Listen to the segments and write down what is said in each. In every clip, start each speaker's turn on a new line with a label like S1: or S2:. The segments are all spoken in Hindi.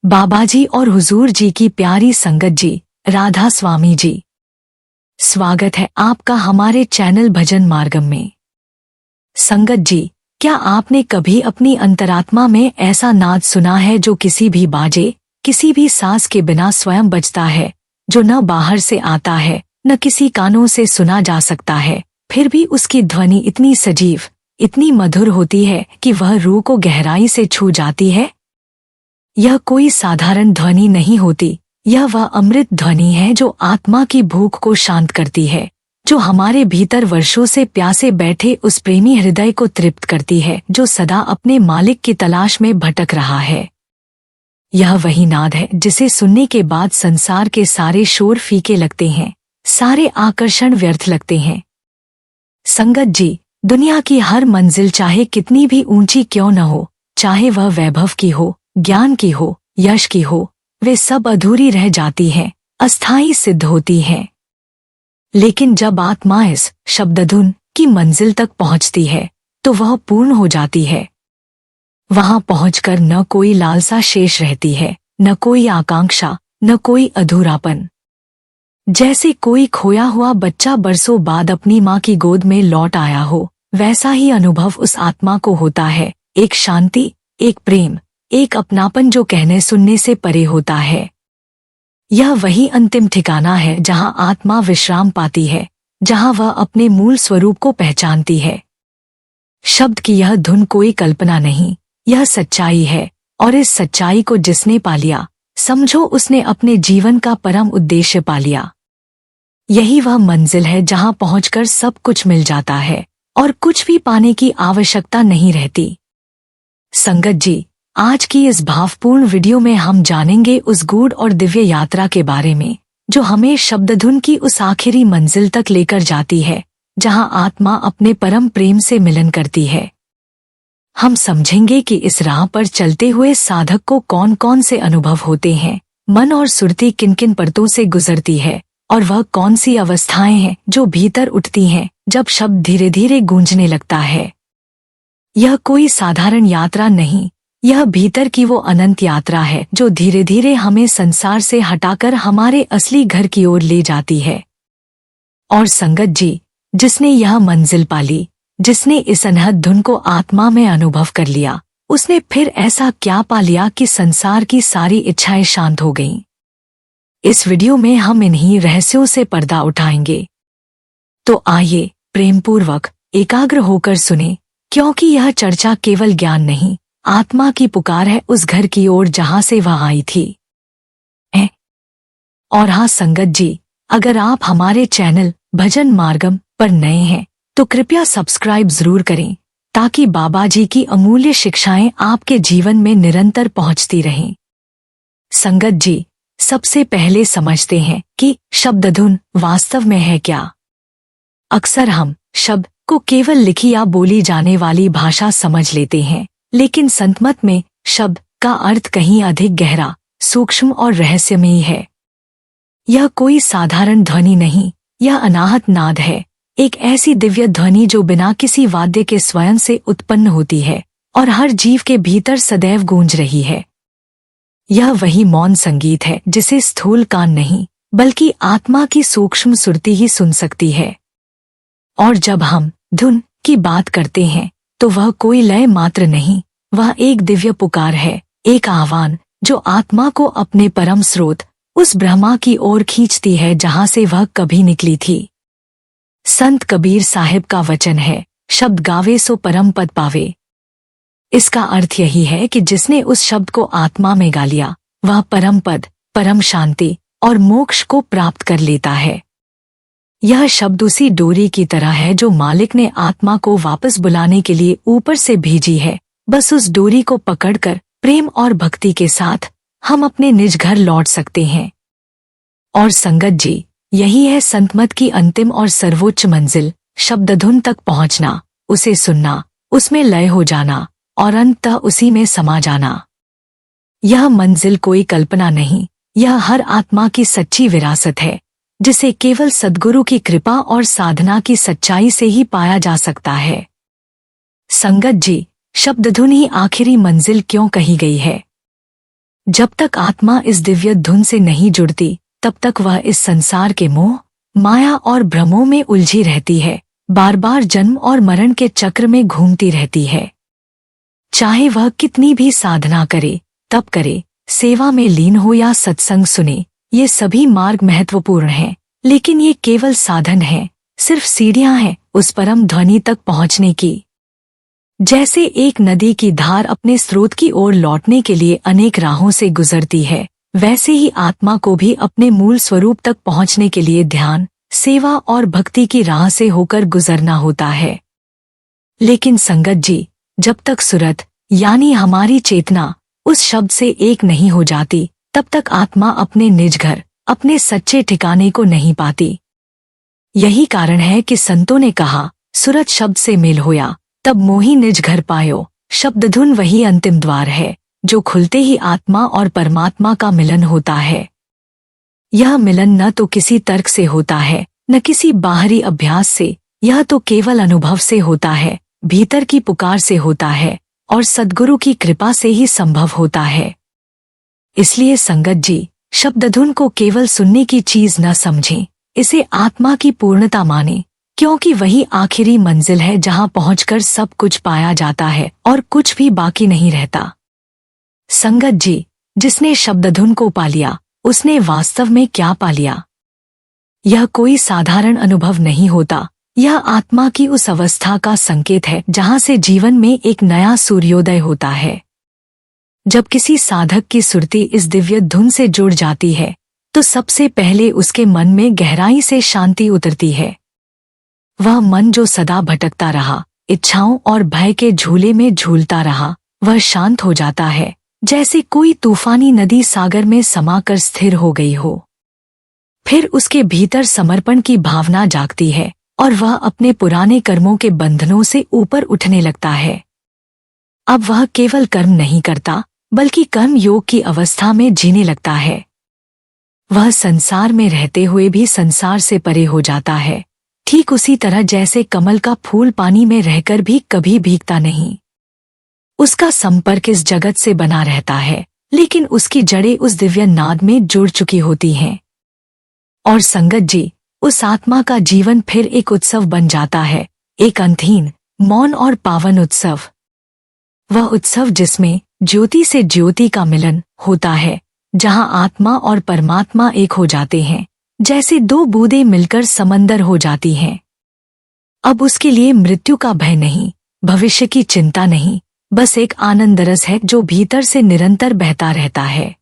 S1: बाबाजी और हुजूर जी की प्यारी संगत जी, राधा स्वामी जी, स्वागत है आपका हमारे चैनल भजन मार्गम में। संगत जी, क्या आपने कभी अपनी अंतरात्मा में ऐसा नाद सुना है जो किसी भी बाजे, किसी भी सांस के बिना स्वयं बजता है, जो न बाहर से आता है न किसी कानों से सुना जा सकता है, फिर भी उसकी ध्वनि इतनी सजीव, इतनी मधुर होती है कि वह रूह को गहराई से छू जाती है? यह कोई साधारण ध्वनि नहीं होती, यह वह अमृत ध्वनि है जो आत्मा की भूख को शांत करती है, जो हमारे भीतर वर्षों से प्यासे बैठे उस प्रेमी हृदय को तृप्त करती है जो सदा अपने मालिक की तलाश में भटक रहा है। यह वही नाद है जिसे सुनने के बाद संसार के सारे शोर फीके लगते हैं, सारे आकर्षण व्यर्थ लगते हैं। संगत जी, दुनिया की हर मंजिल चाहे कितनी भी ऊंची क्यों न हो, चाहे वह वैभव की हो, ज्ञान की हो, यश की हो, वे सब अधूरी रह जाती हैं, अस्थायी सिद्ध होती हैं। लेकिन जब आत्मा इस शब्दधुन की मंजिल तक पहुंचती है तो वह पूर्ण हो जाती है। वहां पहुंचकर न कोई लालसा शेष रहती है, न कोई आकांक्षा, न कोई अधूरापन। जैसे कोई खोया हुआ बच्चा बरसों बाद अपनी माँ की गोद में लौट आया हो, वैसा ही अनुभव उस आत्मा को होता है। एक शांति, एक प्रेम, एक अपनापन जो कहने सुनने से परे होता है। यह वही अंतिम ठिकाना है जहां आत्मा विश्राम पाती है, जहां वह अपने मूल स्वरूप को पहचानती है। शब्द की यह धुन कोई कल्पना नहीं, यह सच्चाई है, और इस सच्चाई को जिसने पा लिया, समझो उसने अपने जीवन का परम उद्देश्य पा लिया। यही वह मंजिल है जहां पहुंचकर सब कुछ मिल जाता है और कुछ भी पाने की आवश्यकता नहीं रहती। संगत जी, आज की इस भावपूर्ण वीडियो में हम जानेंगे उस गूढ़ और दिव्य यात्रा के बारे में जो हमें शब्दधुन की उस आखिरी मंजिल तक लेकर जाती है जहां आत्मा अपने परम प्रेम से मिलन करती है। हम समझेंगे कि इस राह पर चलते हुए साधक को कौन कौन से अनुभव होते हैं, मन और सुरती किन किन परतों से गुजरती है, और वह कौन सी अवस्थाएं हैं जो भीतर उठती हैं जब शब्द धीरे धीरे गूंजने लगता है। यह कोई साधारण यात्रा नहीं, यह भीतर की वो अनंत यात्रा है जो धीरे धीरे हमें संसार से हटाकर हमारे असली घर की ओर ले जाती है। और संगत जी, जिसने यह मंजिल पाली, जिसने इस अनहद धुन को आत्मा में अनुभव कर लिया, उसने फिर ऐसा क्या पा लिया कि संसार की सारी इच्छाएं शांत हो गईं। इस वीडियो में हम इन्हीं रहस्यों से पर्दा उठाएंगे। तो आइए प्रेमपूर्वक एकाग्र होकर सुने, क्योंकि यह चर्चा केवल ज्ञान नहीं, आत्मा की पुकार है उस घर की ओर जहां से वह आई थी। और हाँ संगत जी, अगर आप हमारे चैनल भजन मार्गम पर नए हैं तो कृपया सब्सक्राइब जरूर करें, ताकि बाबाजी की अमूल्य शिक्षाएं आपके जीवन में निरंतर पहुंचती रहें। संगत जी, सबसे पहले समझते हैं कि शब्दधुन वास्तव में है क्या। अक्सर हम शब्द को केवल लिखी या बोली जाने वाली भाषा समझ लेते हैं, लेकिन संतमत में शब्द का अर्थ कहीं अधिक गहरा, सूक्ष्म और रहस्यमयी है। यह कोई साधारण ध्वनि नहीं, यह अनाहत नाद है, एक ऐसी दिव्य ध्वनि जो बिना किसी वाद्य के स्वयं से उत्पन्न होती है और हर जीव के भीतर सदैव गूंज रही है। यह वही मौन संगीत है जिसे स्थूल कान नहीं, बल्कि आत्मा की सूक्ष्म सुरती ही सुन सकती है। और जब हम धुन की बात करते हैं तो वह कोई लय मात्र नहीं, वह एक दिव्य पुकार है, एक आह्वान जो आत्मा को अपने परम स्रोत, उस ब्रह्मा की ओर खींचती है जहां से वह कभी निकली थी। संत कबीर साहिब का वचन है, शब्द गावे सो परम पद पावे। इसका अर्थ यही है कि जिसने उस शब्द को आत्मा में गा लिया, वह परम पद, परम शांति और मोक्ष को प्राप्त कर लेता है। यह शब्द उसी डोरी की तरह है जो मालिक ने आत्मा को वापस बुलाने के लिए ऊपर से भेजी है। बस उस डोरी को पकड़कर प्रेम और भक्ति के साथ हम अपने निज घर लौट सकते हैं। और संगत जी, यही है संतमत की अंतिम और सर्वोच्च मंजिल, शब्दधुन तक पहुंचना, उसे सुनना, उसमें लय हो जाना और अंततः उसी में समा जाना। यह मंजिल कोई कल्पना नहीं, यह हर आत्मा की सच्ची विरासत है, जिसे केवल सद्गुरु की कृपा और साधना की सच्चाई से ही पाया जा सकता है। संगत जी, शब्दधुन ही आखिरी मंजिल क्यों कही गई है? जब तक आत्मा इस दिव्य धुन से नहीं जुड़ती तब तक वह इस संसार के मोह, माया और भ्रमों में उलझी रहती है, बार बार जन्म और मरण के चक्र में घूमती रहती है। चाहे वह कितनी भी साधना करे, तप करे, सेवा में लीन हो या सत्संग सुने, ये सभी मार्ग महत्वपूर्ण हैं, लेकिन ये केवल साधन हैं, सिर्फ सीढ़ियां हैं उस परम ध्वनि तक पहुंचने की। जैसे एक नदी की धार अपने स्रोत की ओर लौटने के लिए अनेक राहों से गुजरती है, वैसे ही आत्मा को भी अपने मूल स्वरूप तक पहुंचने के लिए ध्यान, सेवा और भक्ति की राह से होकर गुजरना होता है। लेकिन संगत जी, जब तक सुरत यानी हमारी चेतना उस शब्द से एक नहीं हो जाती, तब तक आत्मा अपने निज घर, अपने सच्चे ठिकाने को नहीं पाती। यही कारण है कि संतों ने कहा, सुरत शब्द से मेल होया, तब मोही निज घर पायो। शब्द धुन वही अंतिम द्वार है, जो खुलते ही आत्मा और परमात्मा का मिलन होता है। यह मिलन न तो किसी तर्क से होता है, न किसी बाहरी अभ्यास से, यह तो केवल अनुभव से होता है, भीतर की पुकार से होता है और सद्गुरु की कृपा से ही संभव होता है। इसलिए संगत जी, शब्द धुन को केवल सुनने की चीज न समझें, इसे आत्मा की पूर्णता माने, क्योंकि वही आखिरी मंजिल है जहां पहुंचकर सब कुछ पाया जाता है और कुछ भी बाकी नहीं रहता। संगत जी, जिसने शब्द धुन को पा लिया, उसने वास्तव में क्या पा लिया? यह कोई साधारण अनुभव नहीं होता, यह आत्मा की उस अवस्था का संकेत है जहां से जीवन में एक नया सूर्योदय होता है। जब किसी साधक की सुरती इस दिव्य धुन से जुड़ जाती है, तो सबसे पहले उसके मन में गहराई से शांति उतरती है। वह मन जो सदा भटकता रहा, इच्छाओं और भय के झूले में झूलता रहा, वह शांत हो जाता है, जैसे कोई तूफानी नदी सागर में समाकर स्थिर हो गई हो। फिर उसके भीतर समर्पण की भावना जागती है और वह अपने पुराने कर्मों के बंधनों से ऊपर उठने लगता है। अब वह केवल कर्म नहीं करता, बल्कि कर्म योग की अवस्था में जीने लगता है। वह संसार में रहते हुए भी संसार से परे हो जाता है, ठीक उसी तरह जैसे कमल का फूल पानी में रहकर भी कभी भीगता नहीं। उसका संपर्क इस जगत से बना रहता है, लेकिन उसकी जड़ें उस दिव्य नाद में जुड़ चुकी होती हैं। और संगत जी, उस आत्मा का जीवन फिर एक उत्सव बन जाता है, एक अंतहीन, मौन और पावन उत्सव। वह उत्सव जिसमें ज्योति से ज्योति का मिलन होता है, जहां आत्मा और परमात्मा एक हो जाते हैं, जैसे दो बूंदें मिलकर समंदर हो जाती हैं। अब उसके लिए मृत्यु का भय नहीं, भविष्य की चिंता नहीं, बस एक आनंद रस है जो भीतर से निरंतर बहता रहता है।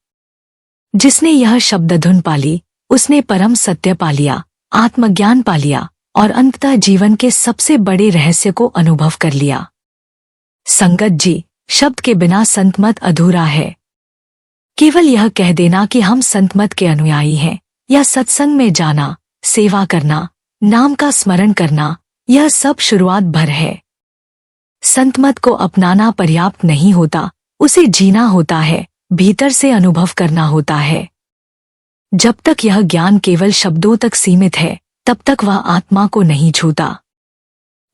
S1: जिसने यह शब्द धुन पाली, उसने परम सत्य पा लिया, आत्मज्ञान पा लिया और अंततः जीवन के सबसे बड़े रहस्य को अनुभव कर लिया। संगत जी, शब्द के बिना संतमत अधूरा है। केवल यह कह देना कि हम संतमत के अनुयायी हैं, या सत्संग में जाना, सेवा करना, नाम का स्मरण करना, यह सब शुरुआत भर है। संतमत को अपनाना पर्याप्त नहीं होता, उसे जीना होता है, भीतर से अनुभव करना होता है। जब तक यह ज्ञान केवल शब्दों तक सीमित है, तब तक वह आत्मा को नहीं छूता।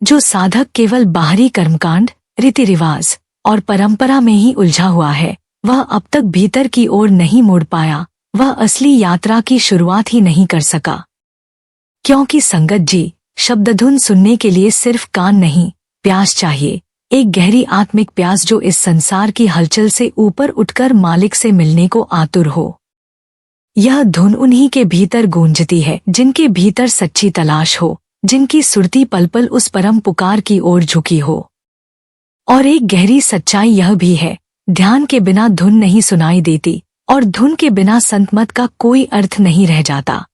S1: जो साधक केवल बाहरी कर्मकांड, रीति रिवाज और परंपरा में ही उलझा हुआ है, वह अब तक भीतर की ओर नहीं मुड़ पाया, वह असली यात्रा की शुरुआत ही नहीं कर सका। क्योंकि संगत जी, शब्दधुन सुनने के लिए सिर्फ कान नहीं, प्यास चाहिए, एक गहरी आत्मिक प्यास जो इस संसार की हलचल से ऊपर उठकर मालिक से मिलने को आतुर हो। यह धुन उन्हीं के भीतर गूंजती है जिनके भीतर सच्ची तलाश हो, जिनकी सुरती पल पल उस परम पुकार की ओर झुकी हो। और एक गहरी सच्चाई यह भी है, ध्यान के बिना धुन नहीं सुनाई देती और धुन के बिना संतमत का कोई अर्थ नहीं रह जाता।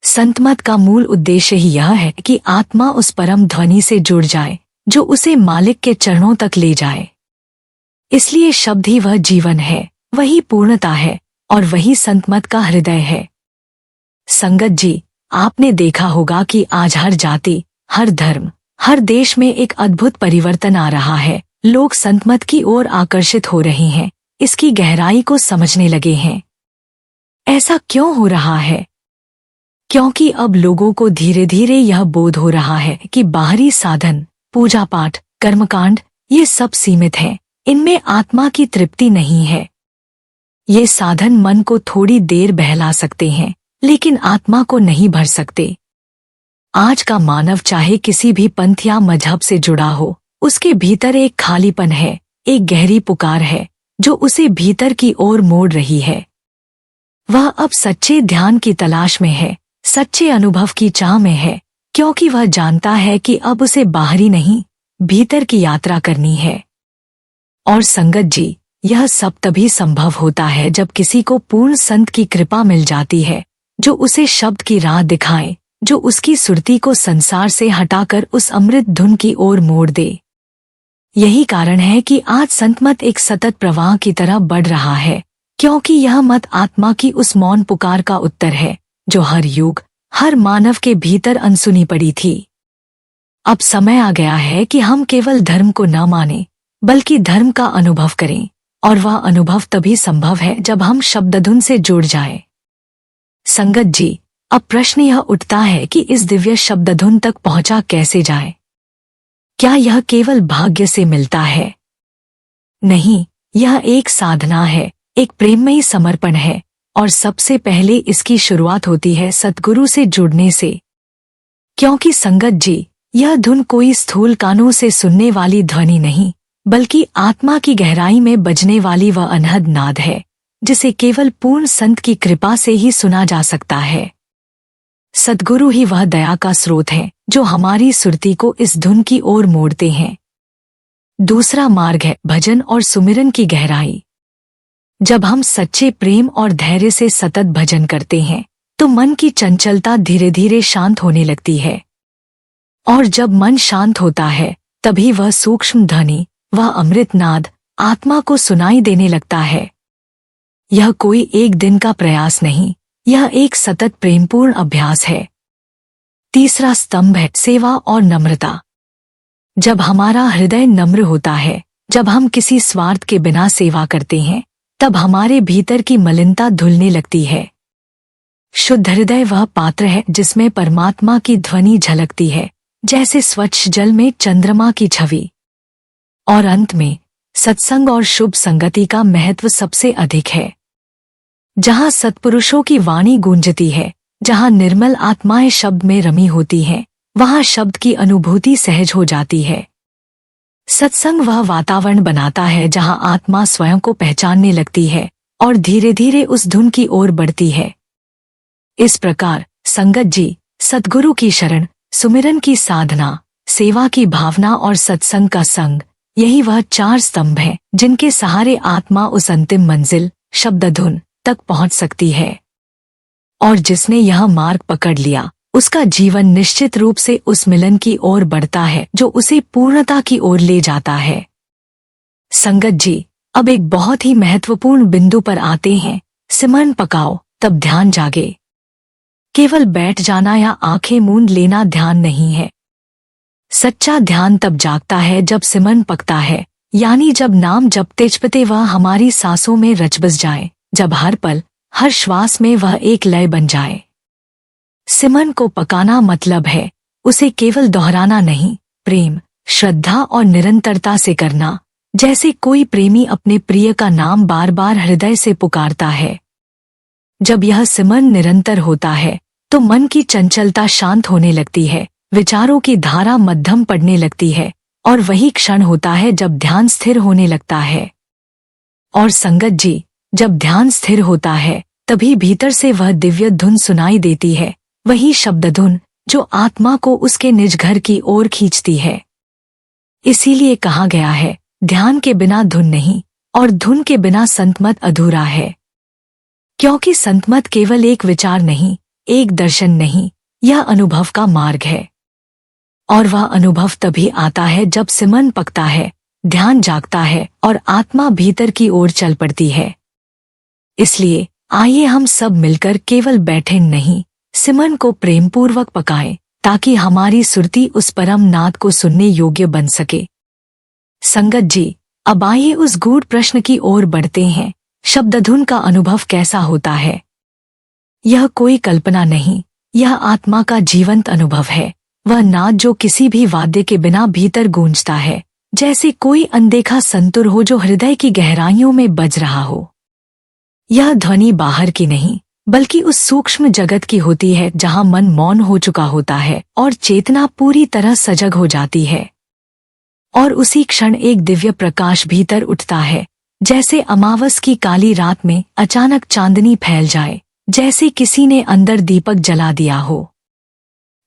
S1: संतमत का मूल उद्देश्य ही यह है कि आत्मा उस परम ध्वनि से जुड़ जाए जो उसे मालिक के चरणों तक ले जाए। इसलिए शब्द ही वह जीवन है, वही पूर्णता है और वही संतमत का हृदय है। संगत जी, आपने देखा होगा कि आज हर जाति, हर धर्म, हर देश में एक अद्भुत परिवर्तन आ रहा है। लोग संतमत की ओर आकर्षित हो रहे हैं, इसकी गहराई को समझने लगे हैं। ऐसा क्यों हो रहा है? क्योंकि अब लोगों को धीरे धीरे यह बोध हो रहा है कि बाहरी साधन, पूजा पाठ, कर्मकांड, ये सब सीमित हैं, इनमें आत्मा की तृप्ति नहीं है। ये साधन मन को थोड़ी देर बहला सकते हैं, लेकिन आत्मा को नहीं भर सकते। आज का मानव चाहे किसी भी पंथ या मजहब से जुड़ा हो, उसके भीतर एक खालीपन है, एक गहरी पुकार है जो उसे भीतर की ओर मोड़ रही है। वह अब सच्चे ध्यान की तलाश में है, सच्चे अनुभव की चाह में है, क्योंकि वह जानता है कि अब उसे बाहरी नहीं, भीतर की यात्रा करनी है। और संगत जी, यह सब तभी संभव होता है जब किसी को पूर्ण संत की कृपा मिल जाती है, जो उसे शब्द की राह दिखाए, जो उसकी सुरती को संसार से हटाकर उस अमृत धुन की ओर मोड़ दे। यही कारण है कि आज संत मत एक सतत प्रवाह की तरह बढ़ रहा है, क्योंकि यह मत आत्मा की उस मौन पुकार का उत्तर है जो हर युग, हर मानव के भीतर अनसुनी पड़ी थी। अब समय आ गया है कि हम केवल धर्म को न मानें, बल्कि धर्म का अनुभव करें, और वह अनुभव तभी संभव है जब हम शब्दधुन से जुड़ जाएं। संगत जी, अब प्रश्न यह उठता है कि इस दिव्य शब्दधुन तक पहुंचा कैसे जाए? क्या यह केवल भाग्य से मिलता है? नहीं, यह एक साधना है, एक प्रेममयी समर्पण है, और सबसे पहले इसकी शुरुआत होती है सतगुरु से जुड़ने से। क्योंकि संगत जी, यह धुन कोई स्थूल कानों से सुनने वाली ध्वनि नहीं, बल्कि आत्मा की गहराई में बजने वाली वह अनहद नाद है, जिसे केवल पूर्ण संत की कृपा से ही सुना जा सकता है। सद्गुरु ही वह दया का स्रोत है जो हमारी सुरती को इस धुन की ओर मोड़ते हैं। दूसरा मार्ग है भजन और सुमिरन की गहराई। जब हम सच्चे प्रेम और धैर्य से सतत भजन करते हैं, तो मन की चंचलता धीरे धीरे शांत होने लगती है। और जब मन शांत होता है, तभी वह सूक्ष्म ध्वनि, वह अमृत नाद आत्मा को सुनाई देने लगता है। यह कोई एक दिन का प्रयास नहीं, यह एक सतत प्रेमपूर्ण अभ्यास है। तीसरा स्तंभ है सेवा और नम्रता। जब हमारा हृदय नम्र होता है, जब हम किसी स्वार्थ के बिना सेवा करते हैं, तब हमारे भीतर की मलिनता धुलने लगती है। शुद्ध हृदय वह पात्र है जिसमें परमात्मा की ध्वनि झलकती है, जैसे स्वच्छ जल में चंद्रमा की छवि। और अंत में सत्संग और शुभ संगति का महत्व सबसे अधिक है। जहाँ सत्पुरुषों की वाणी गूंजती है, जहाँ निर्मल आत्माएं शब्द में रमी होती हैं, वहाँ शब्द की अनुभूति सहज हो जाती है। सत्संग वह वातावरण बनाता है जहाँ आत्मा स्वयं को पहचानने लगती है और धीरे धीरे उस धुन की ओर बढ़ती है। इस प्रकार संगत जी, सद्गुरु की शरण, सुमिरन की साधना, सेवा की भावना और सत्संग का संग, यही वह चार स्तंभ हैं जिनके सहारे आत्मा उस अंतिम मंजिल शब्दधुन तक पहुंच सकती है। और जिसने यह मार्ग पकड़ लिया, उसका जीवन निश्चित रूप से उस मिलन की ओर बढ़ता है जो उसे पूर्णता की ओर ले जाता है। संगत जी, अब एक बहुत ही महत्वपूर्ण बिंदु पर आते हैं। सिमरन पकाओ तब ध्यान जागे। केवल बैठ जाना या आंखें मूंद लेना ध्यान नहीं है। सच्चा ध्यान तब जागता है जब सिमरन पकता है, यानी जब नाम जपते जपते वह हमारी सांसों में रच बस जाए, जब हर पल, हर श्वास में वह एक लय बन जाए। सिमरन को पकाना मतलब है उसे केवल दोहराना नहीं, प्रेम, श्रद्धा और निरंतरता से करना, जैसे कोई प्रेमी अपने प्रिय का नाम बार बार हृदय से पुकारता है। जब यह सिमरन निरंतर होता है, तो मन की चंचलता शांत होने लगती है, विचारों की धारा मध्यम पड़ने लगती है, और वही क्षण होता है जब ध्यान स्थिर होने लगता है। और संगत जी, जब ध्यान स्थिर होता है, तभी भीतर से वह दिव्य धुन सुनाई देती है, वही शब्द धुन जो आत्मा को उसके निज घर की ओर खींचती है। इसीलिए कहा गया है, ध्यान के बिना धुन नहीं, और धुन के बिना संतमत अधूरा है। क्योंकि संतमत केवल एक विचार नहीं, एक दर्शन नहीं, यह अनुभव का मार्ग है। और वह अनुभव तभी आता है जब सिमरन पकता है, ध्यान जागता है और आत्मा भीतर की ओर चल पड़ती है। इसलिए आइए हम सब मिलकर केवल बैठे नहीं, सिमरन को प्रेमपूर्वक पकाएं, ताकि हमारी सुरती उस परम नाद को सुनने योग्य बन सके। संगत जी, अब आइए उस गूढ़ प्रश्न की ओर बढ़ते हैं, शब्दधुन का अनुभव कैसा होता है? यह कोई कल्पना नहीं, यह आत्मा का जीवंत अनुभव है, वह नाद जो किसी भी वाद्य के बिना भीतर गूंजता है, जैसे कोई अनदेखा संतुर हो जो हृदय की गहराइयों में बज रहा हो। यह ध्वनि बाहर की नहीं बल्कि उस सूक्ष्म जगत की होती है जहाँ मन मौन हो चुका होता है और चेतना पूरी तरह सजग हो जाती है। और उसी क्षण एक दिव्य प्रकाश भीतर उठता है, जैसे अमावस की काली रात में अचानक चांदनी फैल जाए, जैसे किसी ने अंदर दीपक जला दिया हो।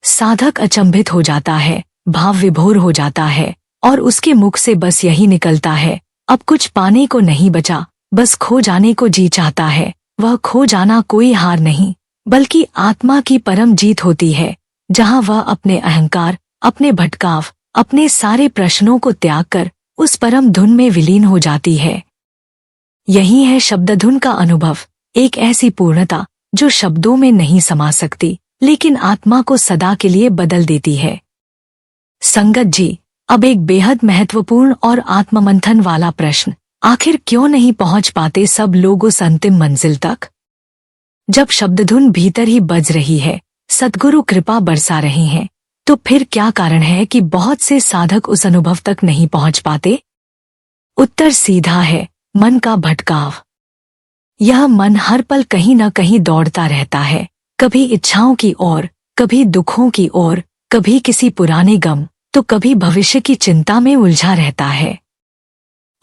S1: साधक अचंभित हो जाता है, भाव विभोर हो जाता है और उसके मुख से बस यही निकलता है, अब कुछ पाने को नहीं बचा, बस खो जाने को जी चाहता है। वह खो जाना कोई हार नहीं बल्कि आत्मा की परम जीत होती है, जहां वह अपने अहंकार, अपने भटकाव, अपने सारे प्रश्नों को त्याग कर उस परम धुन में विलीन हो जाती है। यही है शब्दधुन का अनुभव, एक ऐसी पूर्णता जो शब्दों में नहीं समा सकती लेकिन आत्मा को सदा के लिए बदल देती है। संगत जी, अब एक बेहद महत्वपूर्ण और आत्ममंथन वाला प्रश्न, आखिर क्यों नहीं पहुंच पाते सब लोग उस अंतिम मंजिल तक? जब शब्दधुन भीतर ही बज रही है, सद्गुरु कृपा बरसा रहे हैं, तो फिर क्या कारण है कि बहुत से साधक उस अनुभव तक नहीं पहुंच पाते? उत्तर सीधा है, मन का भटकाव। यह मन हर पल कहीं न कहीं दौड़ता रहता है, कभी इच्छाओं की ओर, कभी दुखों की ओर, कभी किसी पुराने गम, तो कभी भविष्य की चिंता में उलझा रहता है।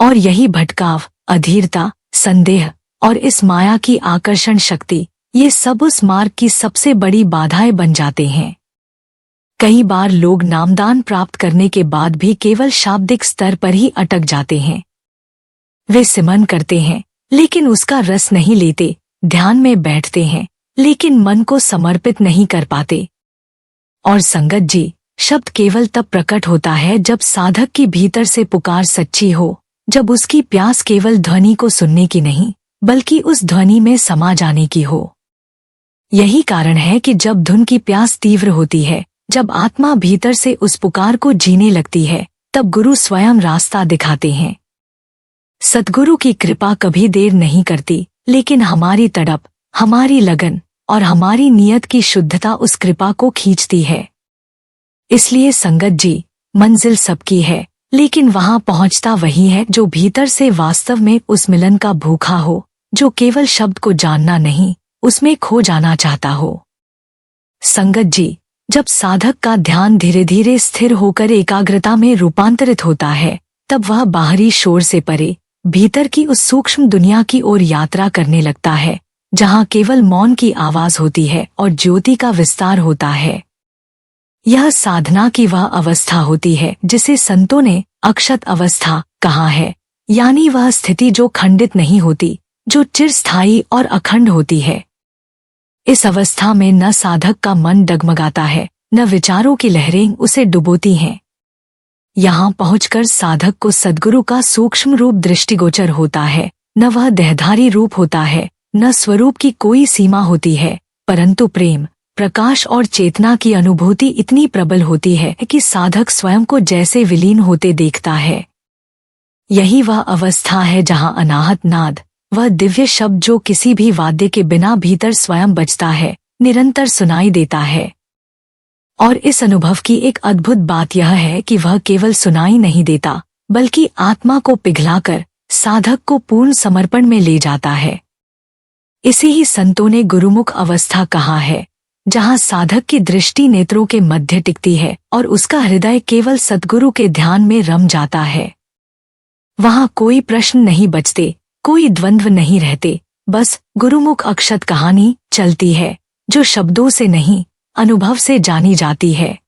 S1: और यही भटकाव, अधीरता, संदेह और इस माया की आकर्षण शक्ति, ये सब उस मार्ग की सबसे बड़ी बाधाएं बन जाते हैं। कई बार लोग नामदान प्राप्त करने के बाद भी केवल शाब्दिक स्तर पर ही अटक जाते हैं। वे सिमरन करते हैं लेकिन उसका रस नहीं लेते, ध्यान में बैठते हैं लेकिन मन को समर्पित नहीं कर पाते। और संगत जी, शब्द केवल तब प्रकट होता है जब साधक की भीतर से पुकार सच्ची हो, जब उसकी प्यास केवल ध्वनि को सुनने की नहीं बल्कि उस ध्वनि में समा जाने की हो। यही कारण है कि जब धुन की प्यास तीव्र होती है, जब आत्मा भीतर से उस पुकार को जीने लगती है, तब गुरु स्वयं रास्ता दिखाते हैं। सद्गुरु की कृपा कभी देर नहीं करती, लेकिन हमारी तड़प, हमारी लगन और हमारी नियत की शुद्धता उस कृपा को खींचती है। इसलिए संगत जी, मंजिल सबकी है, लेकिन वहां पहुंचता वही है जो भीतर से वास्तव में उस मिलन का भूखा हो, जो केवल शब्द को जानना नहीं, उसमें खो जाना चाहता हो। संगत जी, जब साधक का ध्यान धीरे धीरे स्थिर होकर एकाग्रता में रूपांतरित होता है, तब वह बाहरी शोर से परे भीतर की उस सूक्ष्म दुनिया की ओर यात्रा करने लगता है, जहां केवल मौन की आवाज होती है और ज्योति का विस्तार होता है। यह साधना की वह अवस्था होती है जिसे संतों ने अक्षत अवस्था कहा है, यानी वह स्थिति जो खंडित नहीं होती, जो चिरस्थायी और अखंड होती है। इस अवस्था में न साधक का मन डगमगाता है, न विचारों की लहरें उसे डुबोती हैं। यहाँ पहुंचकर साधक को सद्गुरु का सूक्ष्म रूप दृष्टिगोचर होता है, न वह देहधारी रूप होता है, न स्वरूप की कोई सीमा होती है, परंतु प्रेम, प्रकाश और चेतना की अनुभूति इतनी प्रबल होती है कि साधक स्वयं को जैसे विलीन होते देखता है। यही वह अवस्था है जहां अनाहत नाद, वह दिव्य शब्द जो किसी भी वाद्य के बिना भीतर स्वयं बजता है, निरंतर सुनाई देता है। और इस अनुभव की एक अद्भुत बात यह है कि वह केवल सुनाई नहीं देता, बल्कि आत्मा को पिघलाकर साधक को पूर्ण समर्पण में ले जाता है। इसे ही संतों ने गुरुमुख अवस्था कहा है, जहां साधक की दृष्टि नेत्रों के मध्य टिकती है और उसका हृदय केवल सद्गुरु के ध्यान में रम जाता है। वहां कोई प्रश्न नहीं बचते, कोई द्वंद्व नहीं रहते, बस गुरुमुख अक्षत कहानी चलती है, जो शब्दों से नहीं, अनुभव से जानी जाती है।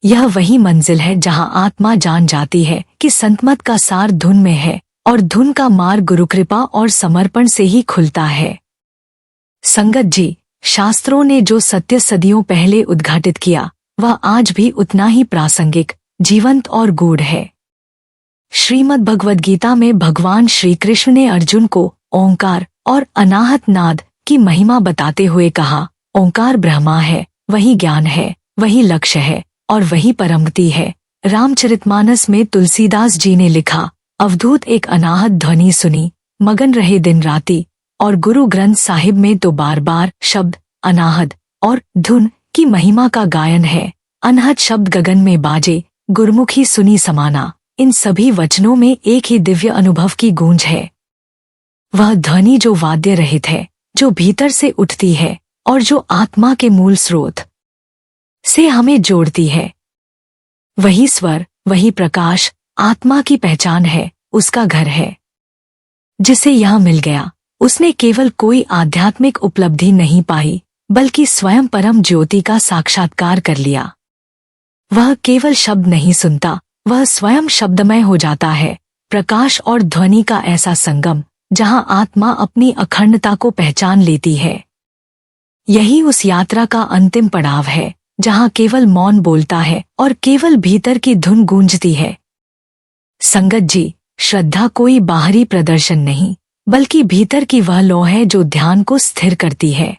S1: यह वही मंजिल है जहां आत्मा जान जाती है कि संतमत का सार धुन में है और धुन का मार्ग गुरुकृपा और समर्पण से ही खुलता है। संगत जी, शास्त्रों ने जो सत्य सदियों पहले उद्घाटित किया, वह आज भी उतना ही प्रासंगिक, जीवंत और गूढ़ है। श्रीमद् भगवद गीता में भगवान श्री कृष्ण ने अर्जुन को ओंकार और अनाहत नाद की महिमा बताते हुए कहा, ओंकार ब्रह्मा है, वही ज्ञान है, वही लक्ष्य है और वही परमगति है। रामचरितमानस में तुलसीदास जी ने लिखा, अवधूत एक अनाहत ध्वनि सुनी, मगन रहे दिन राति। और गुरु ग्रंथ साहिब में तो बार बार शब्द अनाहत और धुन की महिमा का गायन है। अनहद शब्द गगन में बाजे, गुरमुखी सुनी समाना। इन सभी वचनों में एक ही दिव्य अनुभव की गूंज है। वह ध्वनि जो वाद्य रहित है, जो भीतर से उठती है और जो आत्मा के मूल स्रोत से हमें जोड़ती है। वही स्वर, वही प्रकाश आत्मा की पहचान है, उसका घर है। जिसे यह मिल गया, उसने केवल कोई आध्यात्मिक उपलब्धि नहीं पाई, बल्कि स्वयं परम ज्योति का साक्षात्कार कर लिया। वह केवल शब्द नहीं सुनता, वह स्वयं शब्दमय हो जाता है, प्रकाश और ध्वनि का ऐसा संगम जहां आत्मा अपनी अखंडता को पहचान लेती है। यही उस यात्रा का अंतिम पड़ाव है, जहां केवल मौन बोलता है और केवल भीतर की धुन गूंजती है। संगत जी, श्रद्धा कोई बाहरी प्रदर्शन नहीं, बल्कि भीतर की वह लौ है जो ध्यान को स्थिर करती है।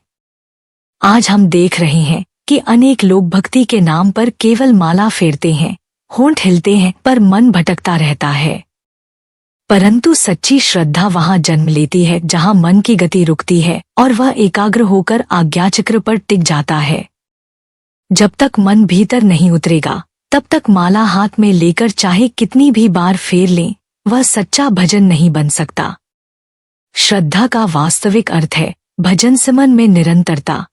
S1: आज हम देख रहे हैं कि अनेक लोग भक्ति के नाम पर केवल माला फेरते हैं, होंठ हिलते हैं, पर मन भटकता रहता है। परंतु सच्ची श्रद्धा वहां जन्म लेती है जहां मन की गति रुकती है और वह एकाग्र होकर आज्ञाचक्र पर टिक जाता है। जब तक मन भीतर नहीं उतरेगा, तब तक माला हाथ में लेकर चाहे कितनी भी बार फेर लें, वह सच्चा भजन नहीं बन सकता। श्रद्धा का वास्तविक अर्थ है भजन सिमरन में निरंतरता।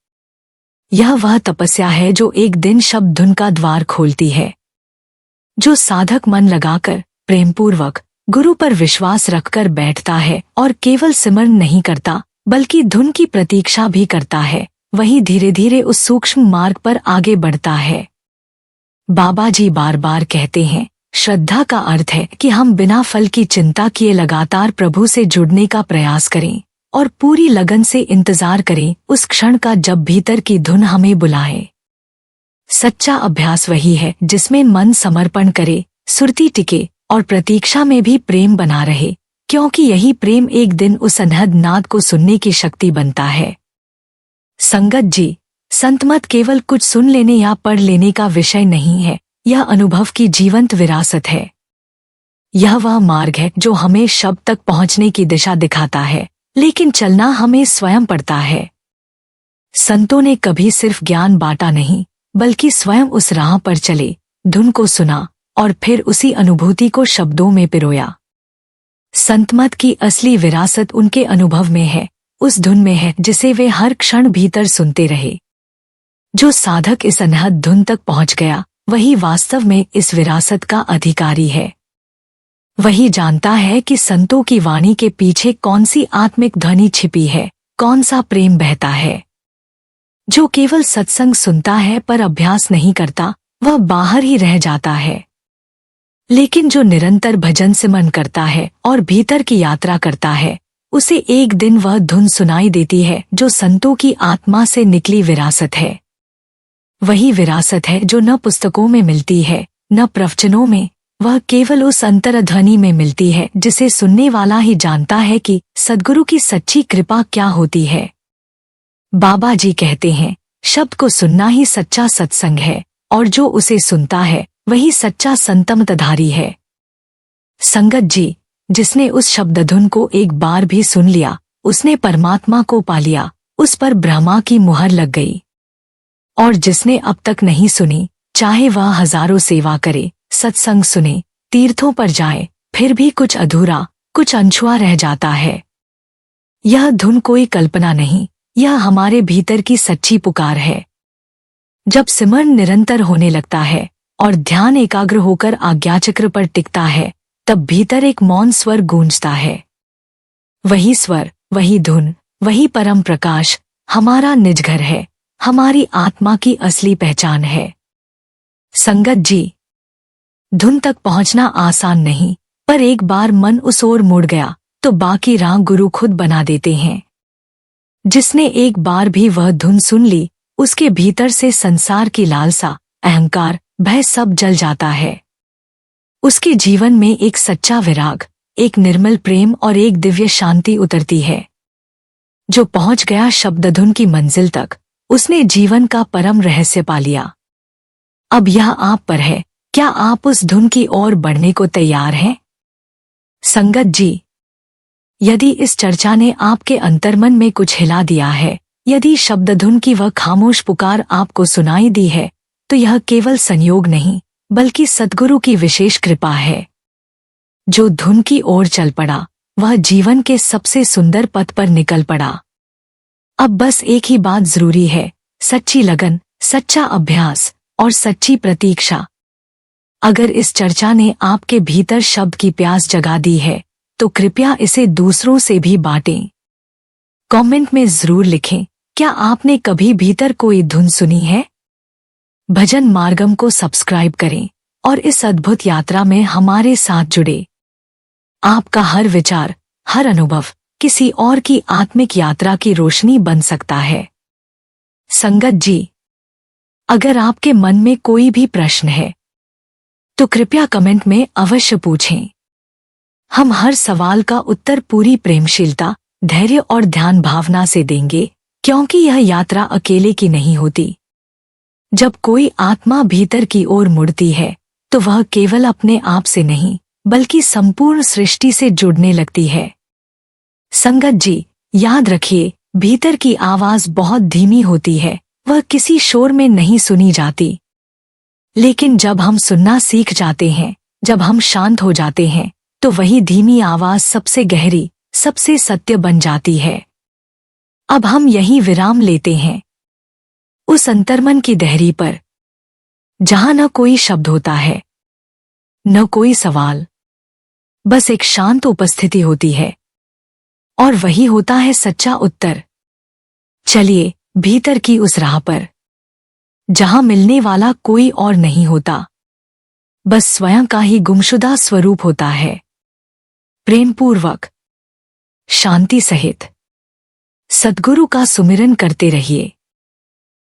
S1: यह वह तपस्या है जो एक दिन शब्द धुन का द्वार खोलती है। जो साधक मन लगाकर प्रेमपूर्वक गुरु पर विश्वास रखकर बैठता है और केवल सिमरन नहीं करता, बल्कि धुन की प्रतीक्षा भी करता है, वही धीरे धीरे उस सूक्ष्म मार्ग पर आगे बढ़ता है। बाबा जी बार बार कहते हैं, श्रद्धा का अर्थ है कि हम बिना फल की चिंता किए लगातार प्रभु से जुड़ने का प्रयास करें और पूरी लगन से इंतजार करें उस क्षण का जब भीतर की धुन हमें बुलाए। सच्चा अभ्यास वही है जिसमें मन समर्पण करे, सुरती टिके और प्रतीक्षा में भी प्रेम बना रहे, क्योंकि यही प्रेम एक दिन उस अनहद नाद को सुनने की शक्ति बनता है। संगत जी, संतमत केवल कुछ सुन लेने या पढ़ लेने का विषय नहीं है, यह अनुभव की जीवंत विरासत है। यह वह मार्ग है जो हमें शब्द तक पहुंचने की दिशा दिखाता है, लेकिन चलना हमें स्वयं पड़ता है। संतों ने कभी सिर्फ ज्ञान बांटा नहीं, बल्कि स्वयं उस राह पर चले, धुन को सुना और फिर उसी अनुभूति को शब्दों में पिरोया। संतमत की असली विरासत उनके अनुभव में है, उस धुन में है जिसे वे हर क्षण भीतर सुनते रहे। जो साधक इस अनहद धुन तक पहुंच गया, वही वास्तव में इस विरासत का अधिकारी है। वही जानता है कि संतों की वाणी के पीछे कौन सी आत्मिक ध्वनि छिपी है, कौन सा प्रेम बहता है। जो केवल सत्संग सुनता है पर अभ्यास नहीं करता, वह बाहर ही रह जाता है। लेकिन जो निरंतर भजन सिमरन करता है और भीतर की यात्रा करता है, उसे एक दिन वह धुन सुनाई देती है जो संतों की आत्मा से निकली विरासत है। वही विरासत है जो न पुस्तकों में मिलती है, न प्रवचनों में, वह केवल उस अंतर्ध्वनि में मिलती है जिसे सुनने वाला ही जानता है कि सद्गुरु की सच्ची कृपा क्या होती है। बाबा जी कहते हैं, शब्द को सुनना ही सच्चा सत्संग है और जो उसे सुनता है वही सच्चा संतमतधारी है। संगत जी, जिसने उस शब्द धुन को एक बार भी सुन लिया, उसने परमात्मा को पा लिया, उस पर ब्रह्मा की मुहर लग गई। और जिसने अब तक नहीं सुनी, चाहे वह हजारों सेवा करे, सत्संग सुने, तीर्थों पर जाए, फिर भी कुछ अधूरा, कुछ अनछुआ रह जाता है। यह धुन कोई कल्पना नहीं, यह हमारे भीतर की सच्ची पुकार है। जब सिमरन निरंतर होने लगता है और ध्यान एकाग्र होकर आज्ञाचक्र पर टिकता है, तब भीतर एक मौन स्वर गूंजता है। वही स्वर, वही धुन, वही परम प्रकाश हमारा निज घर है, हमारी आत्मा की असली पहचान है। संगत जी, धुन तक पहुंचना आसान नहीं, पर एक बार मन उस ओर मुड़ गया तो बाकी राह गुरु खुद बना देते हैं। जिसने एक बार भी वह धुन सुन ली, उसके भीतर से संसार की लालसा, अहंकार, भय सब जल जाता है। उसके जीवन में एक सच्चा विराग, एक निर्मल प्रेम और एक दिव्य शांति उतरती है। जो पहुंच गया शब्द धुन की मंजिल तक, उसने जीवन का परम रहस्य पा लिया। अब यह आप पर है, क्या आप उस धुन की ओर बढ़ने को तैयार हैं? संगत जी, यदि इस चर्चा ने आपके अंतर्मन में कुछ हिला दिया है, यदि शब्द धुन की वह खामोश पुकार आपको सुनाई दी है, तो यह केवल संयोग नहीं, बल्कि सद्गुरु की विशेष कृपा है। जो धुन की ओर चल पड़ा, वह जीवन के सबसे सुंदर पथ पर निकल पड़ा। अब बस एक ही बात जरूरी है, सच्ची लगन, सच्चा अभ्यास और सच्ची प्रतीक्षा। अगर इस चर्चा ने आपके भीतर शब्द की प्यास जगा दी है तो कृपया इसे दूसरों से भी बांटें। कमेंट में जरूर लिखें, क्या आपने कभी भीतर कोई धुन सुनी है? भजन मार्गम को सब्सक्राइब करें और इस अद्भुत यात्रा में हमारे साथ जुड़े। आपका हर विचार, हर अनुभव किसी और की आत्मिक यात्रा की रोशनी बन सकता है। संगत जी, अगर आपके मन में कोई भी प्रश्न है तो कृपया कमेंट में अवश्य पूछें। हम हर सवाल का उत्तर पूरी प्रेमशीलता, धैर्य और ध्यान भावना से देंगे, क्योंकि यह यात्रा अकेले की नहीं होती। जब कोई आत्मा भीतर की ओर मुड़ती है तो वह केवल अपने आप से नहीं बल्कि संपूर्ण सृष्टि से जुड़ने लगती है। संगत जी, याद रखिए, भीतर की आवाज बहुत धीमी होती है, वह किसी शोर में नहीं सुनी जाती। लेकिन जब हम सुनना सीख जाते हैं, जब हम शांत हो जाते हैं, तो वही धीमी आवाज सबसे गहरी, सबसे सत्य बन जाती है। अब हम यहीं विराम लेते हैं, उस अंतर्मन की दहरी पर, जहां न कोई शब्द होता है, न कोई सवाल, बस एक शांत उपस्थिति होती है, और वही होता है सच्चा उत्तर। चलिए भीतर की उस राह पर, जहां मिलने वाला कोई और नहीं होता, बस स्वयं का ही गुमशुदा स्वरूप होता है। प्रेमपूर्वक, शांति सहित सद्गुरु का सुमिरन करते रहिए।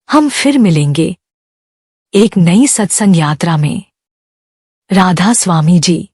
S1: हम फिर मिलेंगे एक नई सत्संग यात्रा में। राधा स्वामी जी।